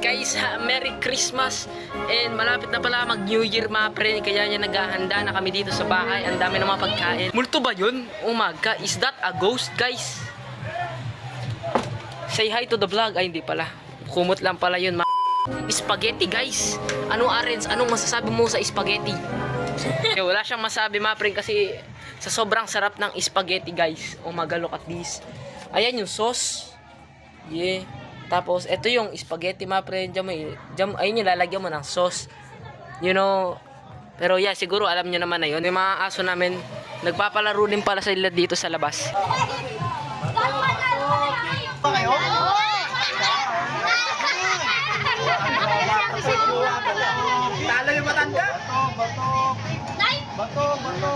Guys, Merry Christmas. And malapit na pala mag New Year mga pre. Kaya niya naghahanda na kami dito sa bahay. Ang dami ng mga pagkain. Multo ba yun? Oh my God, is that a ghost guys? Say hi to the vlog. Ay hindi pala, kumot lang pala yun. Spaghetti guys. Anong Arens? Anong masasabi mo sa spaghetti? Wala siyang masabi mga pre kasi sa sobrang sarap ng spaghetti guys. Oh my God, look at this. Ayan yung sauce. Yeah. Tapos ito yung spaghetti mga pre. Ayun yung lalagyan mo ng sauce. You know. Pero yeah, siguro alam nyo naman na yun. Yung mga aso namin nagpapalaro din pala sila dito sa labas. Talo yung matanda. Bato.